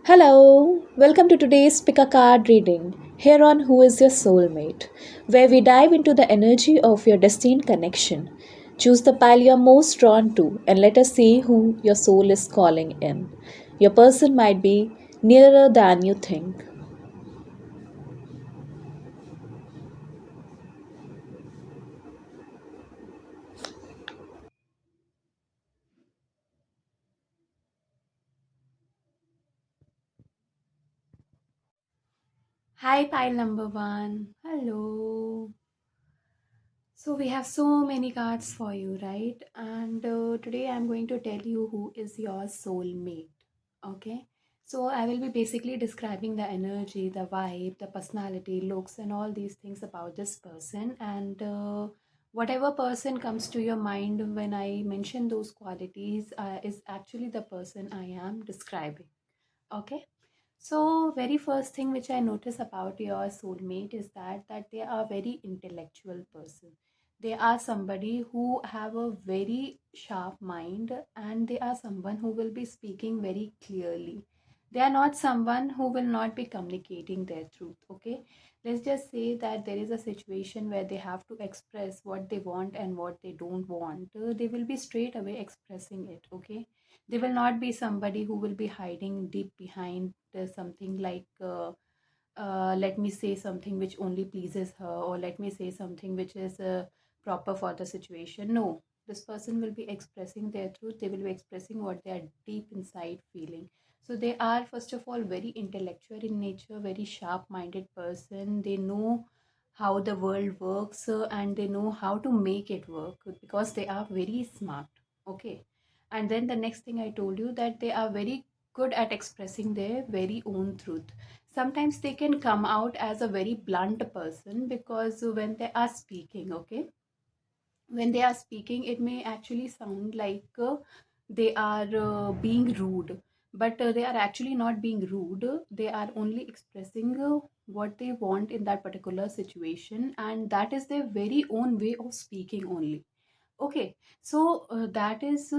Hello, welcome to today's Pick a Card reading here on Who is Your Soulmate, where we dive into the energy of your destined connection. Choose the pile you're most drawn to and let us see who your soul is calling in. Your person might be nearer than you think. Hi, pile number one. Hello. So, we have so many cards for you, right? And today I'm going to tell you who is your soulmate. Okay. So, I will be basically describing the energy, the vibe, the personality, looks, and all these things about this person. And whatever person comes to your mind when I mention those qualities is actually the person I am describing. Okay. So, very first thing which I notice about your soulmate is that they are very intellectual person. They are somebody who have a very sharp mind and they are someone who will be speaking very clearly. They are not someone who will not be communicating their truth. Okay, let's just say that there is a situation where they have to express what they want and what they don't want. They will be straight away expressing it. Okay, they will not be somebody who will be hiding deep behind something like let me say something which only pleases her, or let me say something which is proper for the situation. No, this person will be expressing their truth. They will be expressing what they are deep inside feeling. So they are first of all very intellectual in nature, very sharp minded person. They know how the world works, and they know how to make it work because they are very smart. Okay, and then the next thing I told you, that they are very good at expressing their very own truth. Sometimes they can come out as a very blunt person because when they are speaking, okay, when they are speaking it may actually sound like they are being rude, but they are actually not being rude. They are only expressing what they want in that particular situation, and that is their very own way of speaking only. Okay, so that is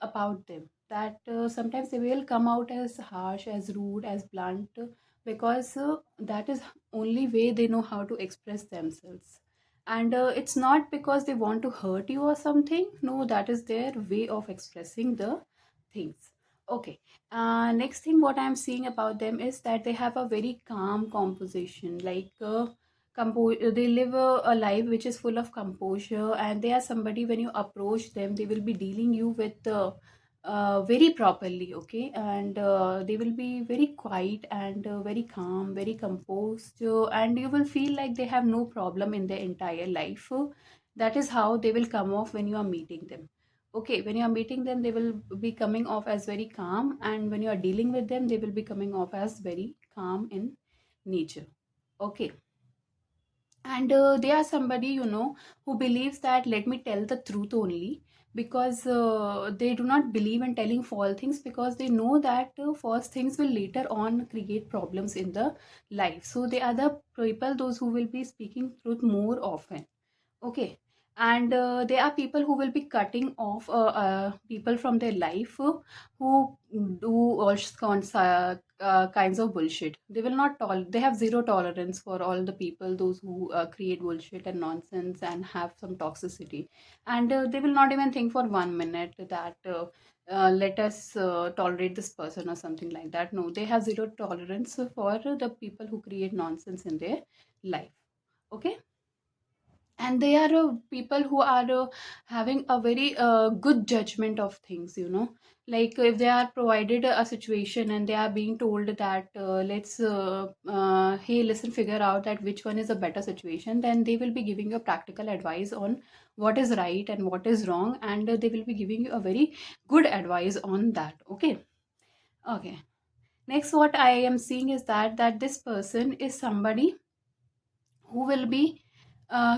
about them. That sometimes they will come out as harsh, as rude, as blunt, because that is only way they know how to express themselves. And it's not because they want to hurt you or something. No, that is their way of expressing the things. Okay. Next thing, what I'm seeing about them is that they have a very calm composition. Like they live a life which is full of composure, and they are somebody, when you approach them they will be dealing you with very properly. Okay, and they will be very quiet and very calm, very composed, and you will feel like they have no problem in their entire life. That is how they will come off when you are meeting them. Okay, when you are meeting them they will be coming off as very calm, and when you are dealing with them they will be coming off as very calm in nature. Okay, and they are somebody, who believes that let me tell the truth only, because they do not believe in telling false things, because they know that false things will later on create problems in the life. So they are the people, those who will be speaking truth more often. Okay, and there are people who will be cutting off people from their life who do all kinds of bullshit. They will not they have zero tolerance for all the people, those who create bullshit and nonsense and have some toxicity. And they will not even think for 1 minute that let us tolerate this person or something like that. No, they have zero tolerance for the people who create nonsense in their life. Okay, and they are people who are having a very good judgment of things. Like if they are provided a situation and they are being told that let's hey, listen, figure out that which one is a better situation, then they will be giving you practical advice on what is right and what is wrong, and they will be giving you a very good advice on that. Okay, okay. Next, what I am seeing is that this person is somebody who will be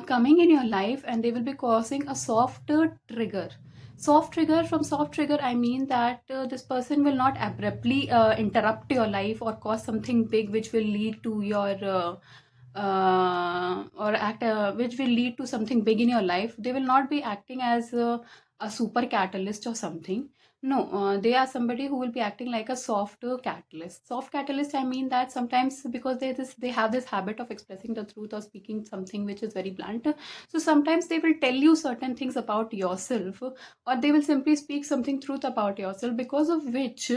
coming in your life, and they will be causing a soft trigger. Soft trigger, from soft trigger I mean that this person will not abruptly interrupt your life or cause something big which will lead to your or act which will lead to something big in your life. They will not be acting as a super catalyst or something, No, they are somebody who will be acting like a soft catalyst. Soft catalyst, I mean that sometimes because they have this habit of expressing the truth or speaking something which is very blunt. So sometimes they will tell you certain things about yourself, or they will simply speak something truth about yourself, because of which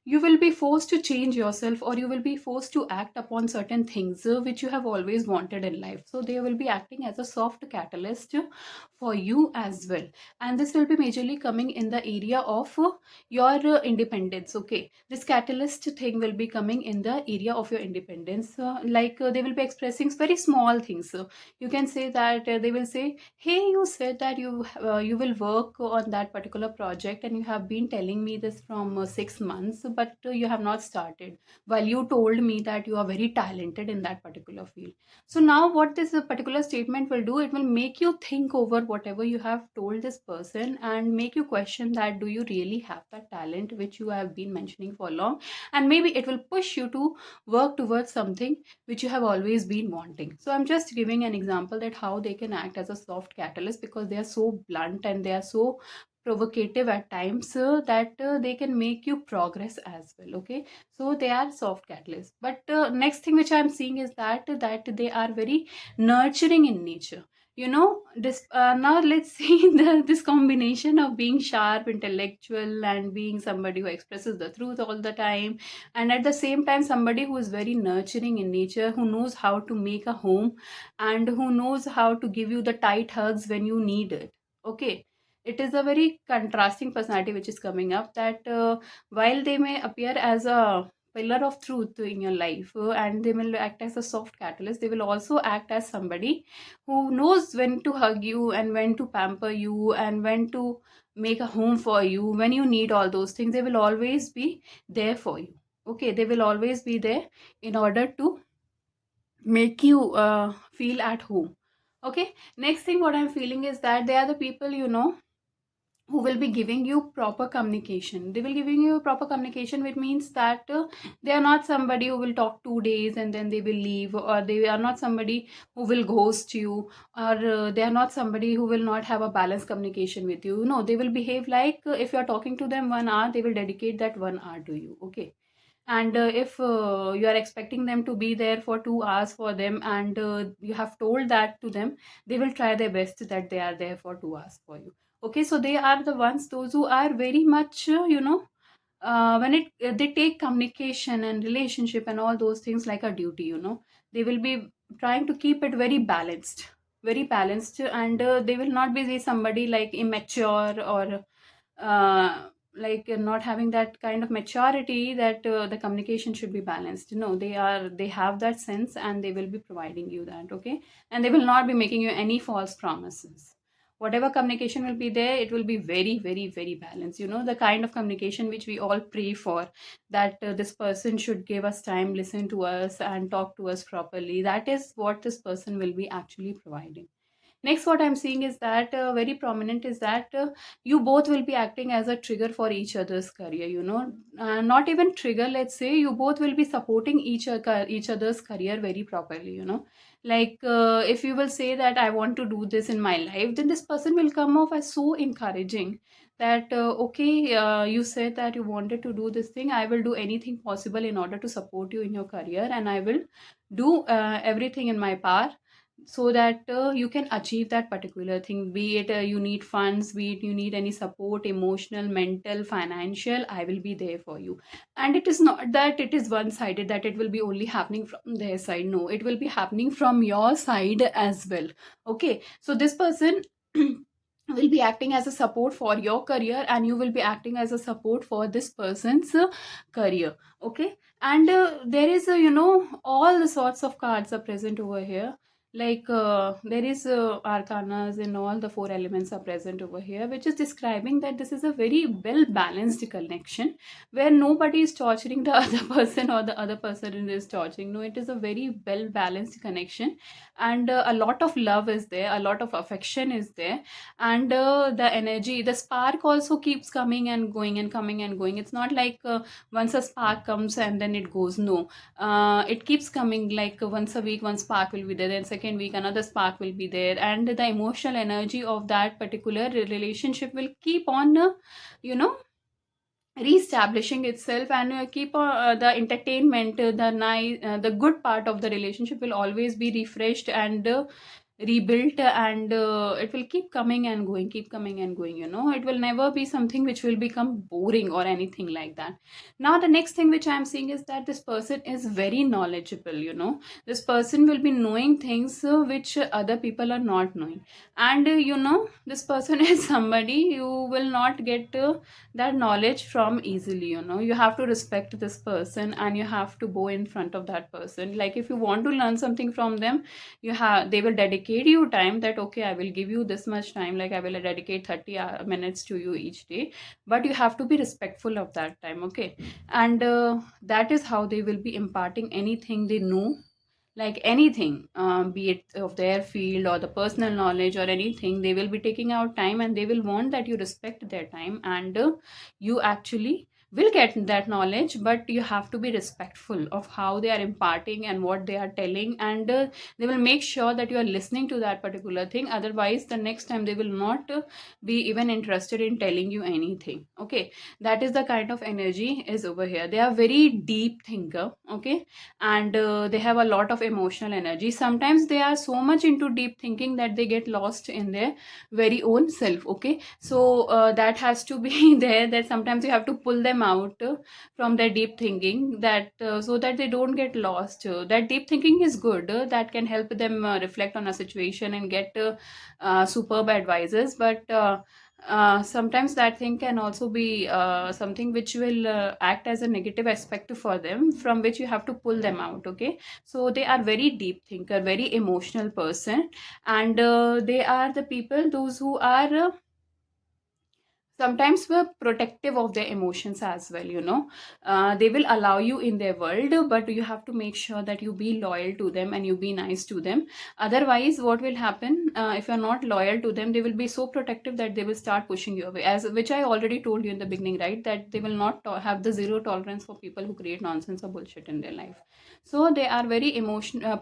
you will be forced to change yourself, or you will be forced to act upon certain things which you have always wanted in life. So they will be acting as a soft catalyst for you as well, and this will be majorly coming in the area of your independence. Okay, this catalyst thing will be coming in the area of your independence, they will be expressing very small things. So you can say that they will say, hey, you said that you will work on that particular project, and you have been telling me this from 6 months, but you have not started, while you told me that you are very talented in that particular field. So now what this particular statement will do, it will make you think over whatever you have told this person, and make you question that do you really have that talent which you have been mentioning for long. And maybe it will push you to work towards something which you have always been wanting. So I'm just giving an example that how they can act as a soft catalyst, because they are so blunt and they are so provocative at times, that they can make you progress as well. Okay, so they are soft catalysts. But next thing which I'm seeing is that they are very nurturing in nature. You know this. Now let's see this combination of being sharp, intellectual, and being somebody who expresses the truth all the time, and at the same time somebody who is very nurturing in nature, who knows how to make a home, and who knows how to give you the tight hugs when you need it. Okay, it is a very contrasting personality which is coming up, that while they may appear as a pillar of truth in your life, and they will act as a soft catalyst, they will also act as somebody who knows when to hug you and when to pamper you and when to make a home for you when you need all those things. They will always be there for you. Okay, they will always be there in order to make you feel at home. Okay, next thing what I'm feeling is that they are the people, who will be giving you proper communication. They will giving you proper communication, which means that they are not somebody who will talk 2 days and then they will leave, or they are not somebody who will ghost you, or they are not somebody who will not have a balanced communication with you. No, they will behave like, if you are talking to them 1 hour, they will dedicate that 1 hour to you. Okay, and if you are expecting them to be there for 2 hours for them, and you have told that to them, they will try their best that they are there for 2 hours for you. Okay, so they are the ones, those who are very much when it they take communication and relationship and all those things like a duty. They will be trying to keep it very balanced, and they will not be somebody like immature, or not having that kind of maturity, that the communication should be balanced. No, they have that sense, and they will be providing you that. Okay, and they will not be making you any false promises. Whatever communication will be there, it will be very, very, very balanced. The kind of communication which we all pray for, that this person should give us time, listen to us, and talk to us properly. That is what this person will be actually providing. Next, what I'm seeing is that very prominent is that you both will be acting as a trigger for each other's career. Not even trigger. Let's say you both will be supporting each other's career very properly. If you will say that I want to do this in my life, then this person will come off as so encouraging, that okay, you said that you wanted to do this thing. I will do anything possible in order to support you in your career, and I will do everything in my power, so that you can achieve that particular thing. Be it you need funds, be it you need any support, emotional, mental, financial, I will be there for you. And it is not that it is one sided, that it will be only happening from their side. No, it will be happening from your side as well. Okay, so this person will be acting as a support for your career, and you will be acting as a support for this person's career. Okay, and there is all the sorts of cards are present over here. There is arcanas, and all the four elements are present over here, which is describing that this is a very well balanced connection, where nobody is torturing the other person, or the other person is torturing. No, it is a very well balanced connection, and a lot of love is there, a lot of affection is there, and the energy, the spark also keeps coming and going and coming and going. It's not like once a spark comes and then it goes. No, it keeps coming, like once a week one spark will be there, then second week another spark will be there, and the emotional energy of that particular relationship will keep on you know reestablishing itself, and keep the entertainment, the nice, the good part of the relationship will always be refreshed and rebuilt, and it will keep coming and going, keep coming and going, it will never be something which will become boring or anything like that. Now the next thing which I am seeing is that this person is very knowledgeable, this person will be knowing things which other people are not knowing. And this person is somebody you will not get that knowledge from easily. You have to respect this person, and you have to go in front of that person. Like if you want to learn something from them, they will dedicate you time, that okay, I will give you this much time, like I will dedicate 30 minutes to you each day, but you have to be respectful of that time, okay? And that is how they will be imparting anything they know, like anything, be it of their field or the personal knowledge or anything. They will be taking out time, and they will want that you respect their time, and you actually will get that knowledge, but you have to be respectful of how they are imparting and what they are telling, and they will make sure that you are listening to that particular thing. Otherwise the next time they will not be even interested in telling you anything, okay? That is the kind of energy is over here. They are very deep thinker, okay? And they have a lot of emotional energy. Sometimes they are so much into deep thinking that they get lost in their very own self, okay? So that has to be there, that sometimes you have to pull them out from their deep thinking, that so that they don't get lost. That deep thinking is good, that can help them reflect on a situation and get superb advices, but sometimes that thing can also be something which will act as a negative aspect for them, from which you have to pull them out, okay? So they are very deep thinker, very emotional person, and they are the people those who are sometimes we're protective of their emotions as well, they will allow you in their world, but you have to make sure that you be loyal to them and you be nice to them. Otherwise what will happen, if you're not loyal to them, they will be so protective that they will start pushing you away, as which I already told you in the beginning, right? That they will not have the zero tolerance for people who create nonsense or bullshit in their life. So they are very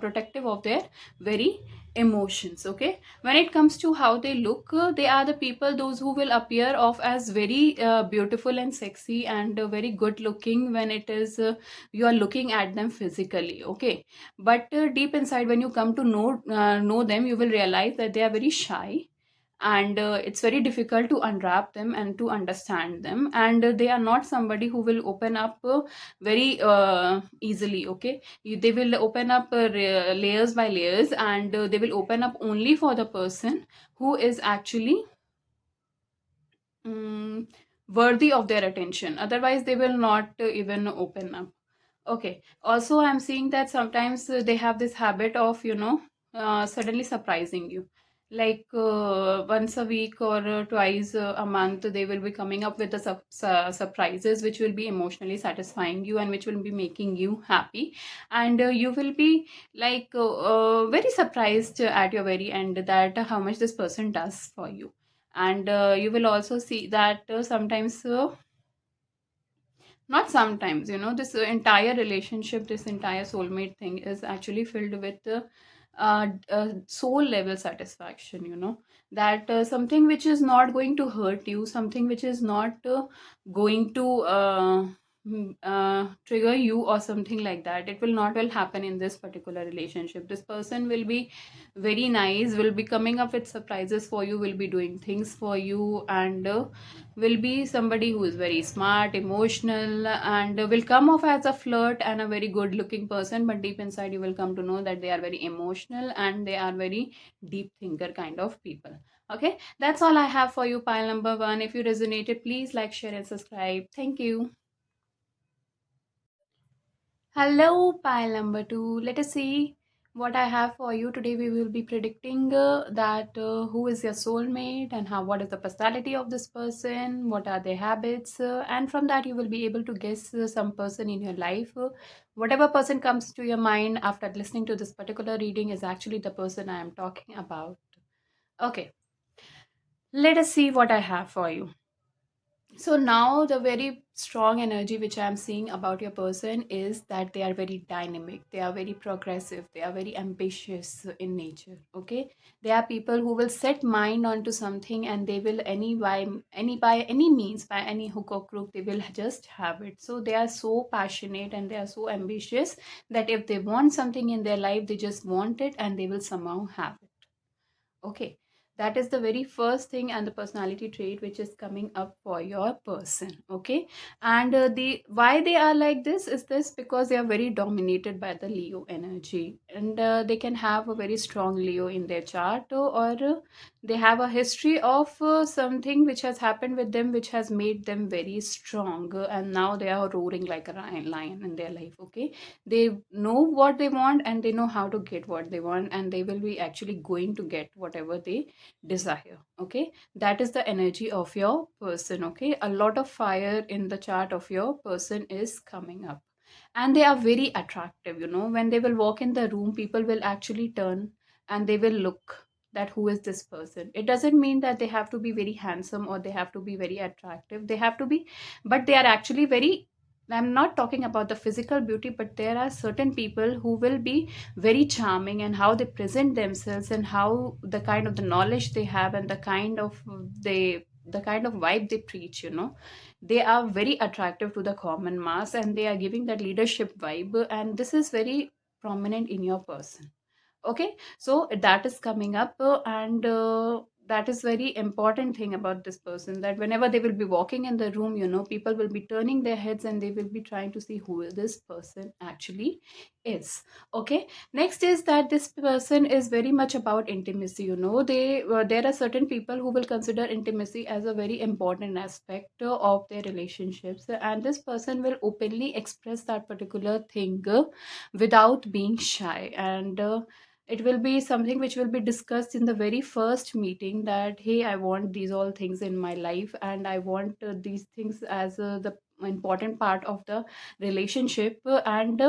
protective of their very emotions, okay? When it comes to how they look, they are the people those who will appear off as very beautiful and sexy and very good looking when it is you are looking at them physically, okay? But deep inside, when you come to know them, you will realize that they are very shy, and it's very difficult to unwrap them and to understand them, and they are not somebody who will open up very easily, okay? They will open up layers by layers, and they will open up only for the person who is actually mm, worthy of their attention. Otherwise they will not even open up. Okay. Also, I'm seeing that sometimes they have this habit of, suddenly surprising you. Like once a week or twice a month, they will be coming up with the surprises which will be emotionally satisfying you and which will be making you happy. And you will be like very surprised at your very end that how much this person does for you. And you will also see that sometimes not sometimes, this entire relationship, this entire soulmate thing is actually filled with soul level satisfaction, that something which is not going to hurt you, something which is not going to trigger you or something like that, it will not well happen in this particular relationship. This person will be very nice, will be coming up with surprises for you, will be doing things for you, and will be somebody who is very smart, emotional, and will come off as a flirt and a very good looking person, but deep inside you will come to know that they are very emotional and they are very deep thinker kind of people. Okay, that's all I have for you, pile number one. If you resonated, please like, share, and subscribe. Thank you. Hello, pile number two. Let us see what I have for you. Today we will be predicting that who is your soulmate and how what is the personality of this person, what are their habits, and from that you will be able to guess some person in your life. Whatever person comes to your mind after listening to this particular reading is actually the person I am talking about. Okay, let us see what I have for you. So now the very strong energy which I'm seeing about your person is that they are very dynamic, they are very progressive, they are very ambitious in nature. Okay, they are people who will set mind onto something, and they will by any means, by any hook or crook, they will just have it. So they are so passionate and they are so ambitious that if they want something in their life, they just want it and they will somehow have it. Okay, that is the very first thing and the personality trait which is coming up for your person. Okay, and the why they are like this is this because they are very dominated by the Leo energy, and they can have a very strong Leo in their chart, or they have a history of something which has happened with them which has made them very strong, and now they are roaring like a lion in their life. Okay, they know what they want and they know how to get what they want, and they will be actually going to get whatever they desire. Okay, that is the energy of your person. Okay, a lot of fire in the chart of your person is coming up, and they are very attractive. When they will walk in the room, people will actually turn and they will look that who is this person. It doesn't mean that they have to be very handsome or they have to be very attractive. They have to be, but they are actually very, I'm not talking about the physical beauty, but there are certain people who will be very charming, and how they present themselves and how the kind of the knowledge they have and the kind of vibe they preach. They are very attractive to the common mass, and they are giving that leadership vibe, and this is very prominent in your person. Okay, so that is coming up, and that is very important thing about this person, that whenever they will be walking in the room, people will be turning their heads and they will be trying to see who this person actually is. Okay, next is that this person is very much about intimacy. There are certain people who will consider intimacy as a very important aspect of their relationships, and this person will openly express that particular thing without being shy, and it will be something which will be discussed in the very first meeting, that hey, I want these all things in my life, and I want these things as the important part of the relationship, and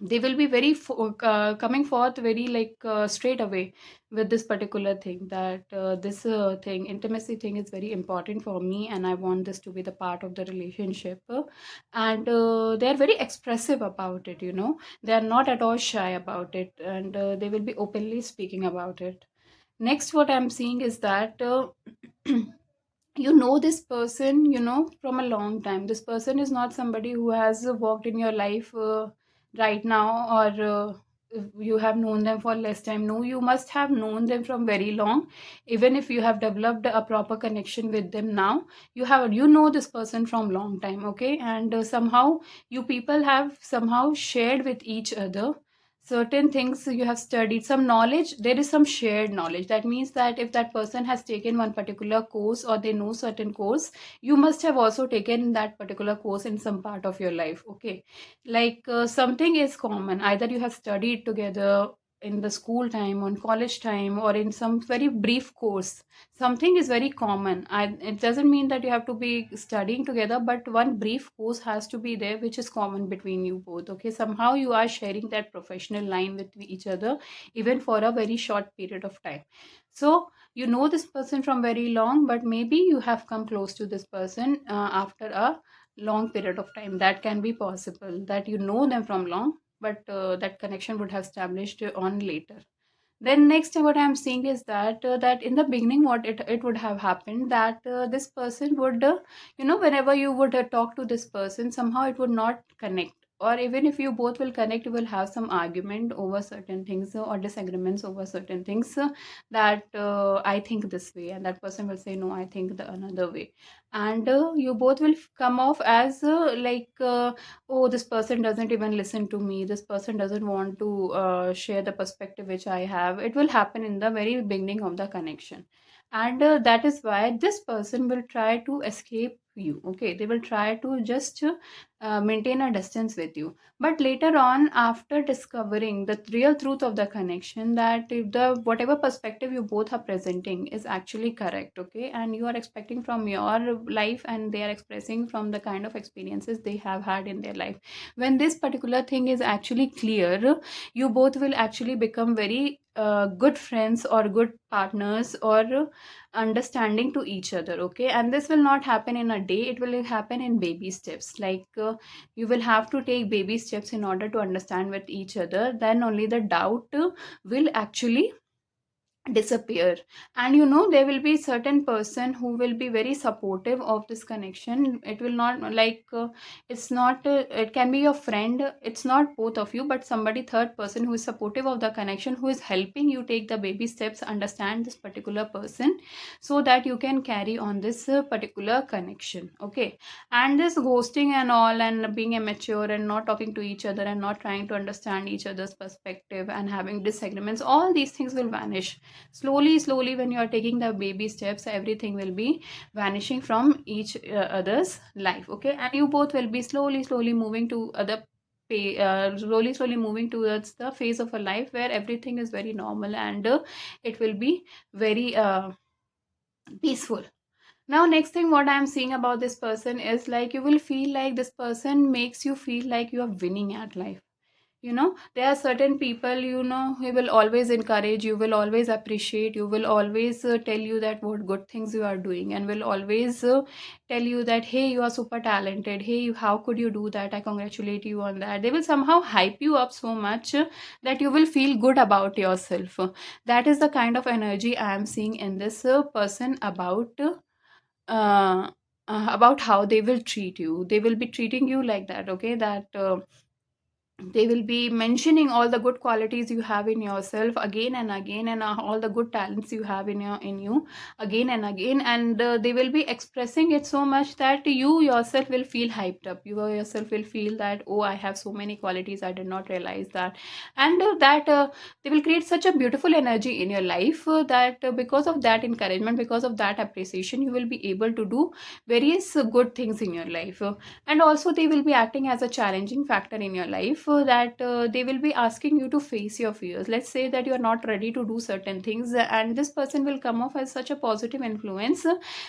they will be very coming forth very like straight away with this particular thing, that this thing, intimacy thing, is very important for me, and I want this to be the part of the relationship. And they are very expressive about it. They are not at all shy about it, and they will be openly speaking about it. Next, what I'm seeing is that this person from a long time. This person is not somebody who has walked in your life right now, or if you have known them for less time. No, you must have known them from very long. Even if you have developed a proper connection with them now, you know this person from long time. Okay, and somehow you people have somehow shared with each other certain things. You have studied some knowledge, there is some shared knowledge. That means that if that person has taken one particular course, or they know certain course, you must have also taken that particular course in some part of your life. Okay, like something is common, either you have studied together in the school time, on college time, or in some very brief course. Something is very common. It doesn't mean that you have to be studying together, but one brief course has to be there which is common between you both. Okay, somehow you are sharing that professional line with each other, even for a very short period of time. So you know this person from very long, but maybe you have come close to this person after a long period of time. That can be possible, that you know them from long, but that connection would have established on later. Then next, what I'm seeing is that in the beginning, what it would have happened, that this person would whenever you would talk to this person, somehow it would not connect, or even if you both will connect, you will have some argument over certain things, or disagreements over certain things, that I think this way, and that person will say no, I think the another way. And you both will come off as oh, this person doesn't even listen to me, this person doesn't want to share the perspective which I have. It will happen in the very beginning of the connection, and that is why this person will try to escape you. Okay, they will try to just maintain a distance with you. But later on, after discovering the real truth of the connection, that if the whatever perspective you both are presenting is actually correct, okay, and you are expecting from your life, and they are expressing from the kind of experiences they have had in their life, when this particular thing is actually clear, you both will actually become very good friends or good partners or understanding to each other. Okay, and this will not happen in a day, it will happen in baby steps. Like you will have to take baby steps in order to understand with each other, then only the doubt will actually disappear. And there will be certain person who will be very supportive of this connection. It will not like it's not it can be your friend, it's not both of you, but somebody third person who is supportive of the connection, who is helping you take the baby steps, understand this particular person, so that you can carry on this particular connection. Okay, and this ghosting and all, and being immature and not talking to each other and not trying to understand each other's perspective and having disagreements, all these things will vanish slowly. Slowly, when you are taking the baby steps, everything will be vanishing from each other's life. Okay, and you both will be slowly moving to other slowly moving towards the phase of a life where everything is very normal, and it will be very peaceful. Now, next thing what I am seeing about this person is like you will feel like this person makes you feel like you are winning at life. There are certain people, who will always encourage you, will always appreciate you, will always tell you that what good things you are doing, and will always tell you that, hey, you are super talented, hey, how could you do that, I congratulate you on that. They will somehow hype you up so much that you will feel good about yourself. That is the kind of energy I am seeing in this person uh, about how they will treat you. They will be treating you like that. Okay, that they will be mentioning all the good qualities you have in yourself again and again, and all the good talents you have in you again and again, and they will be expressing it so much that you yourself will feel hyped up. You yourself will feel that, oh, I have so many qualities, I did not realize that. And that they will create such a beautiful energy in your life that because of that encouragement, because of that appreciation, you will be able to do various good things in your life. And also they will be acting as a challenging factor in your life, that they will be asking you to face your fears. Let's say that you are not ready to do certain things, and this person will come off as such a positive influence,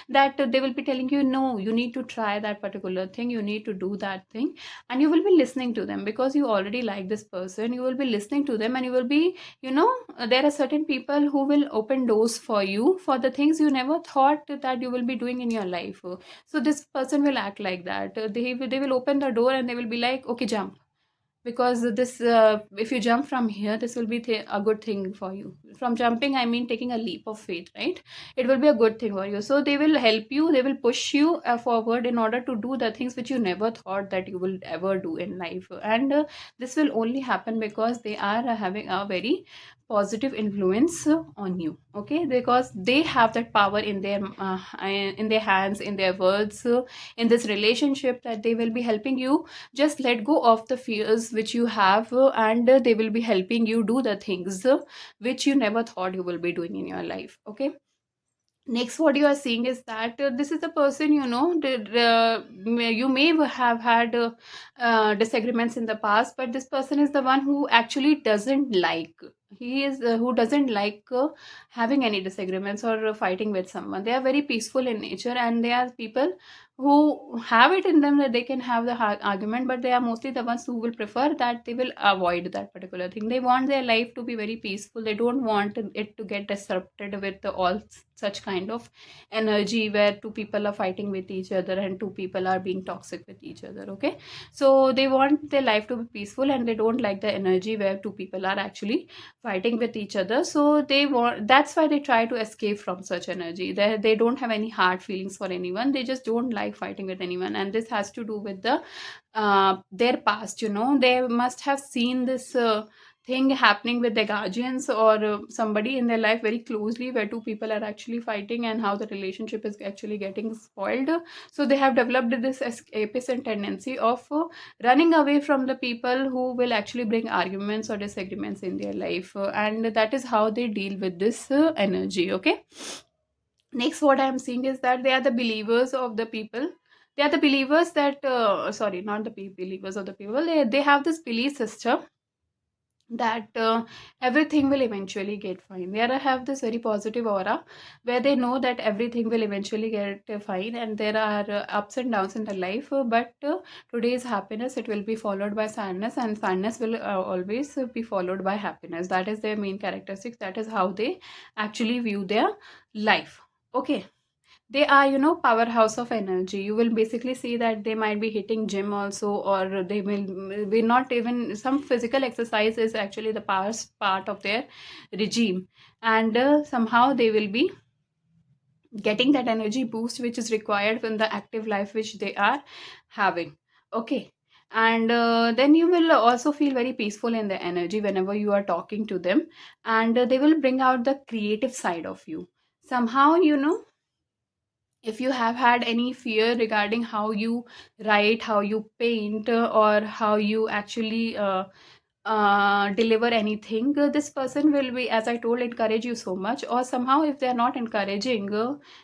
that they will be telling you, no, you need to try that particular thing, you need to do that thing. And you will be listening to them because you already like this person. You will be listening to them, and you will be, there are certain people who will open doors for you for the things you never thought that you will be doing in your life. So this person will act like that. They will open the door and they will be like, okay, jump, because this if you jump from here, this will be a good thing for you. From jumping, I mean taking a leap of faith, right? It will be a good thing for you. So they will help you, they will push you forward in order to do the things which you never thought that you will ever do in life. And this will only happen because they are having a very positive influence on you. Okay, because they have that power in their hands, in their words, in this relationship, that they will be helping you just let go of the fears which you have, and they will be helping you do the things which you never thought you will be doing in your life. Okay, next what you are seeing is that this is the person, you may have had disagreements in the past, but this person is the one who actually doesn't like, he is who doesn't like having any disagreements or fighting with someone. They are very peaceful in nature, and they are people who have it in them that they can have the argument, but they are mostly the ones who will prefer that they will avoid that particular thing. They want their life to be very peaceful. They don't want it to get disrupted with all such kind of energy where two people are fighting with each other and two people are being toxic with each other. Okay, so they want their life to be peaceful, and they don't like the energy where two people are actually fighting with each other. So that's why they try to escape from such energy. They don't have any hard feelings for anyone, they just don't like fighting with anyone. And this has to do with their past. They must have seen this thing happening with their guardians or somebody in their life very closely, where two people are actually fighting and how the relationship is actually getting spoiled. So they have developed this escapist tendency of running away from the people who will actually bring arguments or disagreements in their life. And that is how they deal with this energy. Okay, next what I am seeing is that they are the believers of the people. They are the believers that sorry, not the believers of the people. They have this belief system that everything will eventually get fine. They are have this very positive aura where they know that everything will eventually get fine, and there are ups and downs in their life. But today's happiness, it will be followed by sadness, and sadness will always be followed by happiness. That is their main characteristics. That is how they actually view their life. Okay, they are, powerhouse of energy. You will basically see that they might be hitting gym also, or they will be not even some physical exercise is actually the part of their regime. And somehow they will be getting that energy boost which is required in the active life which they are having. Okay, and then you will also feel very peaceful in the energy whenever you are talking to them, and they will bring out the creative side of you. Somehow, if you have had any fear regarding how you write, how you paint, or how you actually deliver anything, this person will be, as I told, encourage you so much. Or somehow, if they are not encouraging,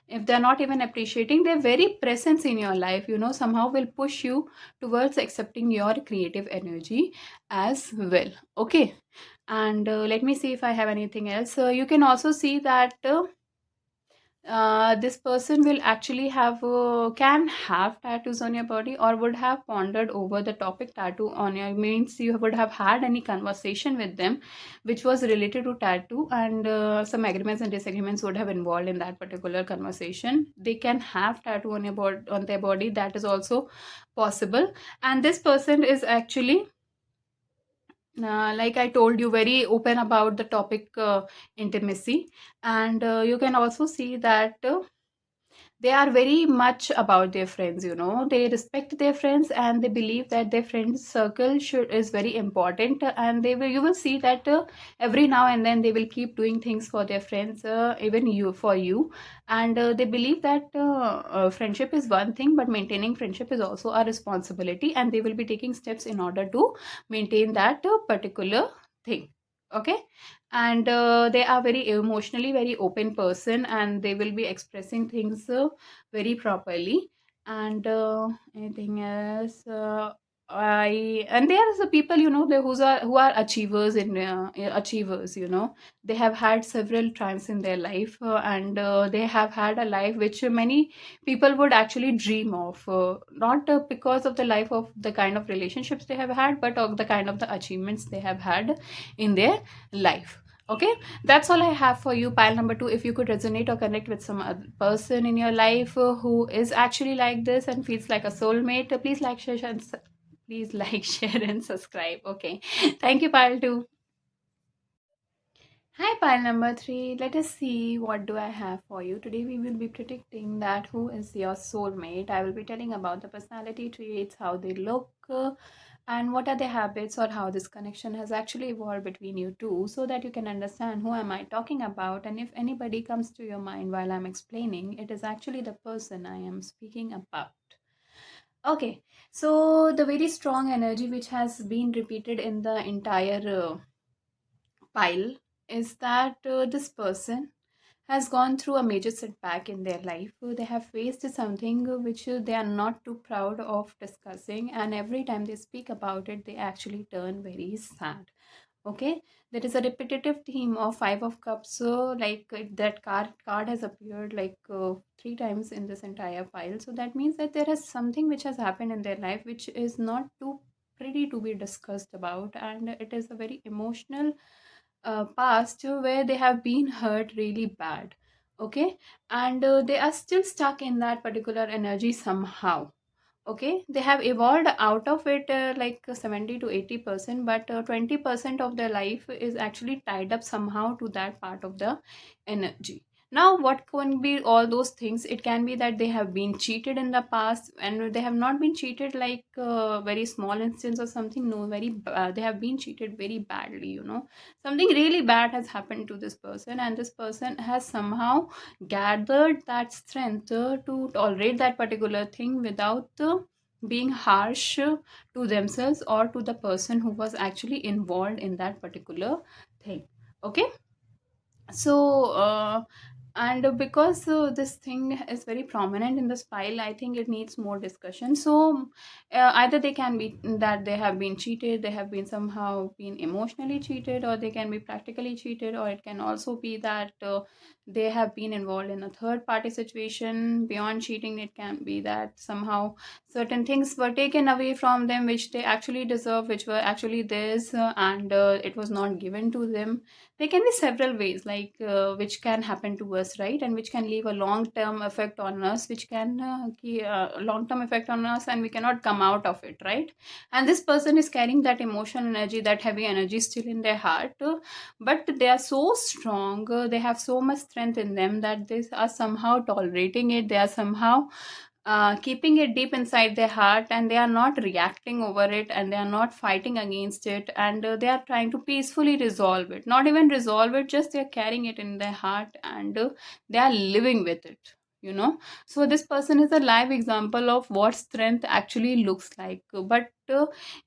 if they are not even appreciating, their very presence in your life, somehow will push you towards accepting your creative energy as well. Okay, and let me see if I have anything else. You can also see that. This person will actually have can have tattoos on your body, or would have pondered over the topic tattoo on your, means you would have had any conversation with them which was related to tattoo, and some agreements and disagreements would have involved in that particular conversation. They can have tattoo on your body, on their body. That is also possible. And this person is actually, like I told you, very open about the topic intimacy. And you can also see that they are very much about their friends. They respect their friends, and they believe that their friends circle should is very important. And they will, you will see that every now and then they will keep doing things for their friends, even you for you. And they believe that friendship is one thing, but maintaining friendship is also a responsibility, and they will be taking steps in order to maintain that particular thing. Okay, and they are very emotionally very open person, and they will be expressing things very properly. And anything else, I and there are the people, who are achievers in achievers. They have had several times in their life, and they have had a life which many people would actually dream of, not because of the life of the kind of relationships they have had, but of the kind of the achievements they have had in their life. Okay, that's all I have for you. Pile number two, if you could resonate or connect with some other person in your life who is actually like this and feels like a soulmate, please like, share, and please like, share, and subscribe. Okay, thank you, pile two. Hi, pile number three. Let us see what do I have for you. Today we will be predicting that who is your soulmate. I will be telling about the personality traits, how they look, and what are their habits, or how this connection has actually evolved between you two, so that you can understand who am I talking about. And if anybody comes to your mind while I'm explaining, it is actually the person I am speaking about. Okay, so the very strong energy which has been repeated in the entire pile is that this person has gone through a major setback in their life. They have faced something which they are not too proud of discussing, and every time they speak about it, they actually turn very sad. Okay, there is a repetitive theme of Five of Cups. So, like that card has appeared like three times in this entire pile. So that means that there is something which has happened in their life which is not too pretty to be discussed about, and it is a very emotional past where they have been hurt really bad. Okay, and they are still stuck in that particular energy somehow. Okay, they have evolved out of it, like 70 to 80%, but 20% of their life is actually tied up somehow to that part of the energy. Now, what can be all those things? It can be that they have been cheated in the past, and they have not been cheated like very small instance or something. No, they have been cheated very badly. Something really bad has happened to this person, and this person has somehow gathered that strength to tolerate that particular thing without being harsh to themselves or to the person who was actually involved in that particular thing. Okay, so And because this thing is very prominent in this file, I think it needs more discussion. So either they can be that they have been cheated, they have been somehow been emotionally cheated, or they can be practically cheated, or it can also be that they have been involved in a third party situation. Beyond cheating, it can be that somehow certain things were taken away from them which they actually deserve, which were actually theirs, and it was not given to them. There can be several ways, like which can happen to us, right, and which can leave a long term effect on us, which can long term effect on us, and we cannot come out of it, right? And this person is carrying that emotional energy, that heavy energy still in their heart, but they are so strong, they have so much strength in them that they are somehow tolerating it, they are somehow keeping it deep inside their heart, and they are not reacting over it, and they are not fighting against it, and they are trying to peacefully resolve it, not even resolve it, just they are carrying it in their heart, and they are living with it, you know. So this person is a live example of what strength actually looks like. But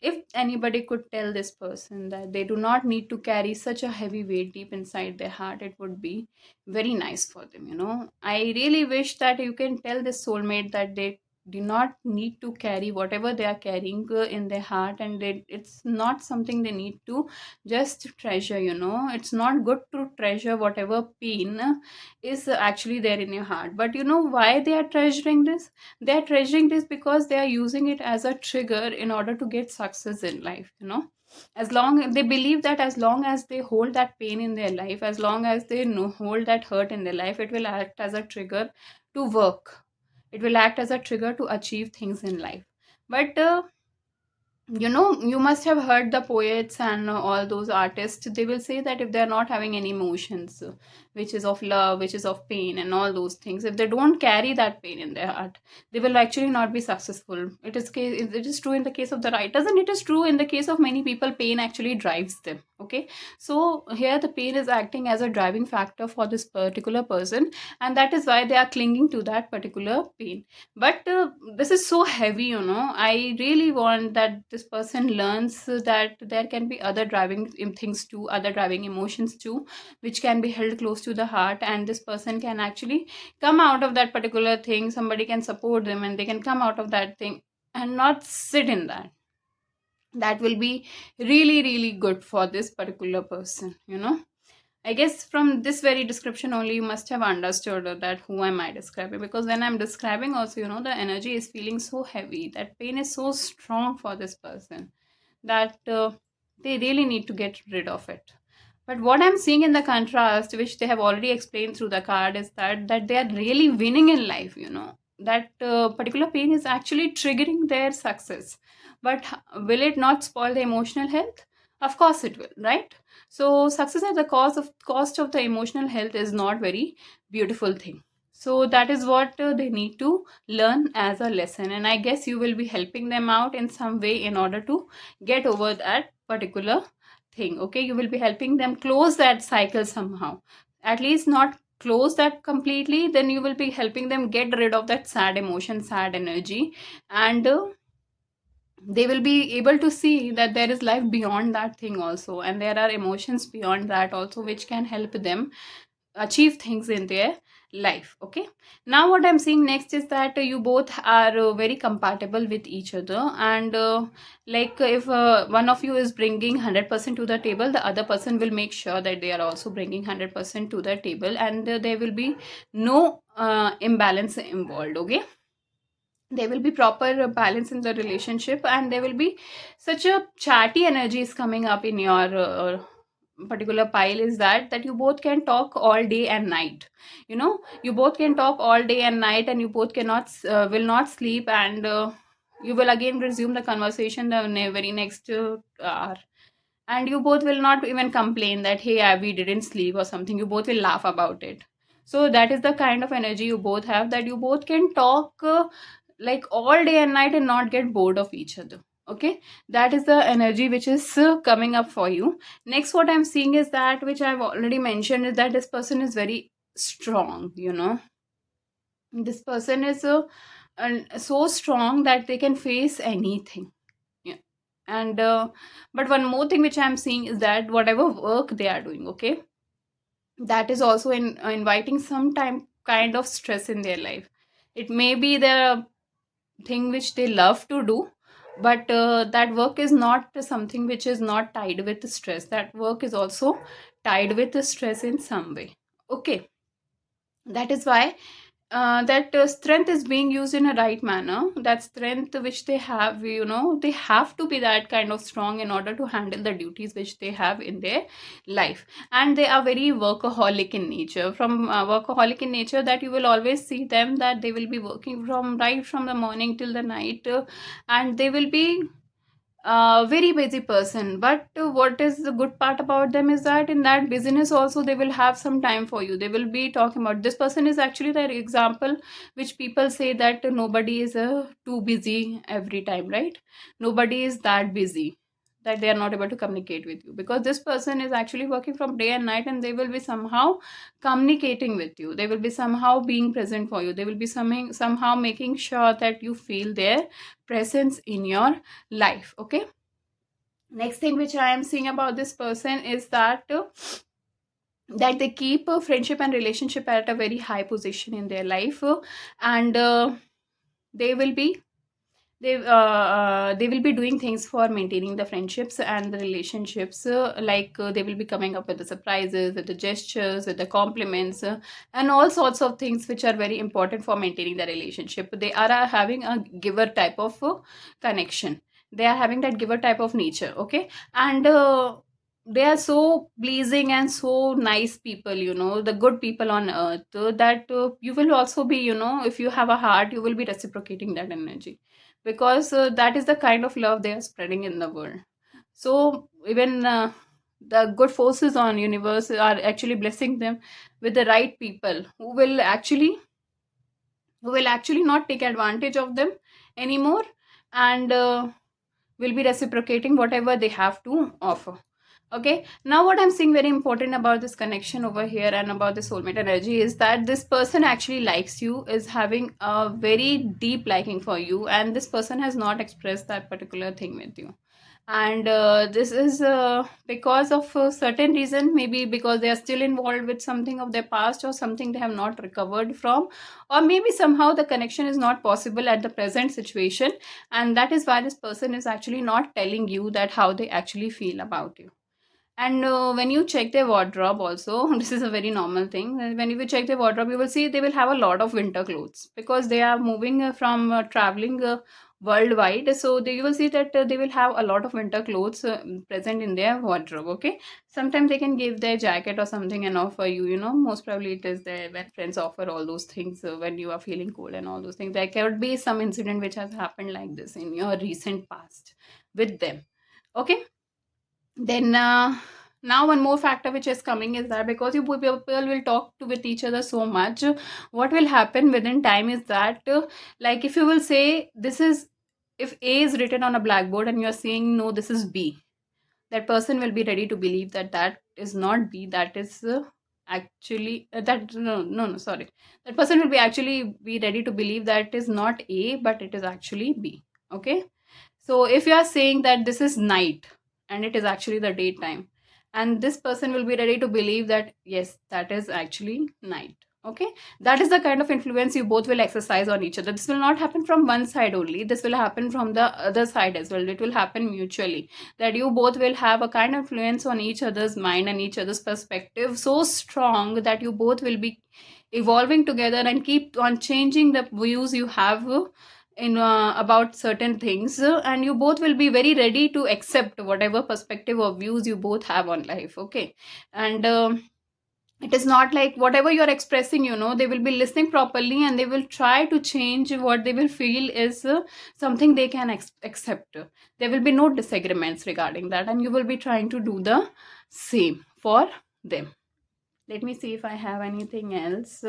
if anybody could tell this person that they do not need to carry such a heavy weight deep inside their heart, it would be very nice for them, you know. I really wish that you can tell this soulmate that they do not need to carry whatever they are carrying in their heart, and it's not something they need to just treasure, you know. It's not good to treasure whatever pain is actually there in your heart. But you know why they are treasuring this? They are treasuring this because they are using it as a trigger in order to get success in life, you know. As long they believe that as long as they hold that pain in their life, as long as they know, hold that hurt in their life, it will act as a trigger to work, it will act as a trigger to achieve things in life. But you know, you must have heard the poets and all those artists, they will say that if they're not having any emotions, which is of love, which is of pain and all those things, if they don't carry that pain in their heart, they will actually not be successful. It is true in the case of the writers, and it is true in the case of many people. Pain actually drives them, okay. So here the pain is acting as a driving factor for this particular person, and that is why they are clinging to that particular pain. But this is so heavy, you know. I really want that this person learns that there can be other driving things too, other driving emotions too, which can be held close to the heart, and this person can actually come out of that particular thing. Somebody can support them, and they can come out of that thing and not sit in that. That will be really really good for this particular person, you know. I guess from this very description only you must have understood that who am I describing, because when I'm describing also, you know, the energy is feeling so heavy, that pain is so strong for this person, that they really need to get rid of it. But what I'm seeing in the contrast, which they have already explained through the card, is that they are really winning in life, you know. That particular pain is actually triggering their success. But will it not spoil the emotional health? Of course it will, right? So success at the cost of the emotional health is not very beautiful thing. So that is what they need to learn as a lesson, and I guess you will be helping them out in some way in order to get over that particular thing, okay. You will be helping them close that cycle somehow, at least not close that completely, then you will be helping them get rid of that sad emotion, sad energy, and they will be able to see that there is life beyond that thing also, and there are emotions beyond that also, which can help them achieve things in their life, okay. Now what I'm seeing next is that you both are very compatible with each other, and like if one of you is bringing 100% to the table, the other person will make sure that they are also bringing 100% to the table, and there will be no imbalance involved, okay. There will be proper balance in the relationship, and there will be such a chatty energy is coming up in your particular pile, is that you both can talk all day and night, you know. You both can talk all day and night, and you both cannot will not sleep, and you will again resume the conversation the very next hour, and you both will not even complain that hey, we didn't sleep or something. You both will laugh about it. So that is the kind of energy you both have, that you both can talk like all day and night and not get bored of each other, okay. That is the energy which is coming up for you. Next what I'm seeing is that, which I've already mentioned, is that this person is very strong, you know. This person is so strong that they can face anything, yeah. And but one more thing which I'm seeing is that whatever work they are doing, okay, that is also inviting some time kind of stress in their life. It may be the thing which they love to do, but that work is not something which is not tied with stress. That work is also tied with the stress in some way. Okay, that is why that strength is being used in a right manner. That strength which they have, they have to be that kind of strong in order to handle the duties which they have in their life. And they are very workaholic in nature, from workaholic in nature, that you will always see them that they will be working from right from the morning till the night, and they will be very busy person. But what is the good part about them is that in that business also they will have some time for you. They will be talking about, this person is actually the example which people say that nobody is too busy every time, right? Nobody is that busy that they are not able to communicate with you, because this person is actually working from day and night, and they will be somehow communicating with you. They will be somehow being present for you. They will be somehow making sure that you feel their presence in your life. Okay, next thing which I am seeing about this person is that they keep a friendship and relationship at a very high position in their life, and they will be they will be doing things for maintaining the friendships and the relationships, they will be coming up with the surprises, with the gestures, with the compliments, and all sorts of things which are very important for maintaining the relationship. They are having a giver type of connection. They are having that giver type of nature. Okay, and they are so pleasing and so nice people, the good people on earth, that you will also be, if you have a heart, you will be reciprocating that energy, because that is the kind of love they are spreading in the world. So even the good forces on universe are actually blessing them with the right people who will actually not take advantage of them anymore, and will be reciprocating whatever they have to offer. Okay, now what I'm seeing very important about this connection over here and about the soulmate energy is that this person actually likes you, is having a very deep liking for you, and this person has not expressed that particular thing with you. And this is because of a certain reason, maybe because they are still involved with something of their past, or something they have not recovered from, or maybe somehow the connection is not possible at the present situation, and that is why this person is actually not telling you that how they actually feel about you. And when you check their wardrobe also, this is a very normal thing. When you check their wardrobe, you will see they will have a lot of winter clothes, because they are moving from traveling worldwide. So you will see that they will have a lot of winter clothes present in their wardrobe. Okay, sometimes they can give their jacket or something and offer you. Most probably it is there when friends offer all those things when you are feeling cold and all those things. There could be some incident which has happened like this in your recent past with them. Okay, then now one more factor which is coming is that because you people will talk to with each other so much, what will happen within time is that like if you will say this is, if A is written on a blackboard and you are saying no, this is B, that person will be ready to believe that that is not B, that is actually that no sorry, that person will be actually be ready to believe that is not A but it is actually B. Okay, so if you are saying that this is night and it is actually the daytime, and this person will be ready to believe that yes, that is actually night. Okay, that is the kind of influence you both will exercise on each other. This will not happen from one side only, this will happen from the other side as well. It will happen mutually, that you both will have a kind of influence on each other's mind and each other's perspective so strong that you both will be evolving together and keep on changing the views you have in about certain things, and you both will be very ready to accept whatever perspective or views you both have on life. Okay, and it is not like whatever you're expressing, they will be listening properly and they will try to change what they will feel is something they can accept. There will be no disagreements regarding that, and you will be trying to do the same for them. Let me see if I have anything else.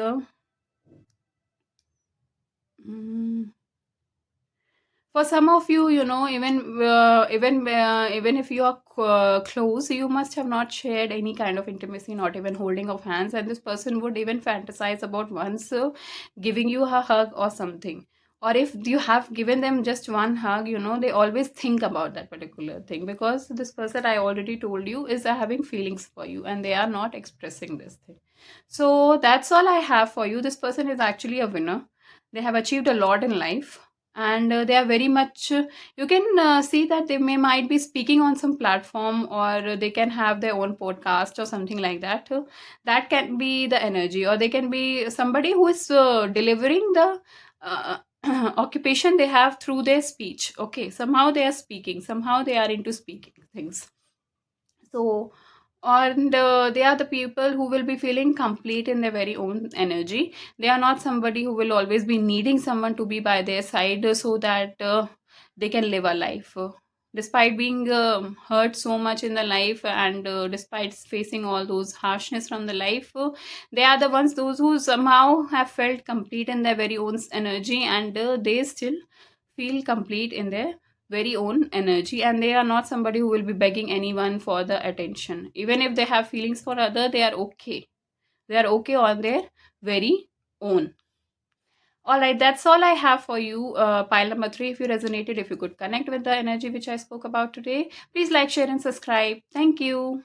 Mm, for some of you, even if you are close, you must have not shared any kind of intimacy, not even holding of hands, and this person would even fantasize about once giving you a hug or something, or if you have given them just one hug, they always think about that particular thing, because this person, I already told you, is having feelings for you and they are not expressing this thing. So that's all I have for you. This person is actually a winner. They have achieved a lot in life, and they are very much, you can see that they might be speaking on some platform, or they can have their own podcast or something like that. That can be the energy, or they can be somebody who is delivering the uh, occupation they have through their speech. Okay, somehow they are speaking, somehow they are into speaking things. So, and they are the people who will be feeling complete in their very own energy. They are not somebody who will always be needing someone to be by their side, so that they can live a life. Despite being hurt so much in the life, and despite facing all those harshness from the life, they are the ones, those who somehow have felt complete in their very own energy, and they still feel complete in their very own energy, and they are not somebody who will be begging anyone for the attention. Even if they have feelings for other, they are okay. They are okay on their very own. All right, that's all I have for you. Pile number 3, if you resonated, if you could connect with the energy which I spoke about today, please like, share, and subscribe. Thank you.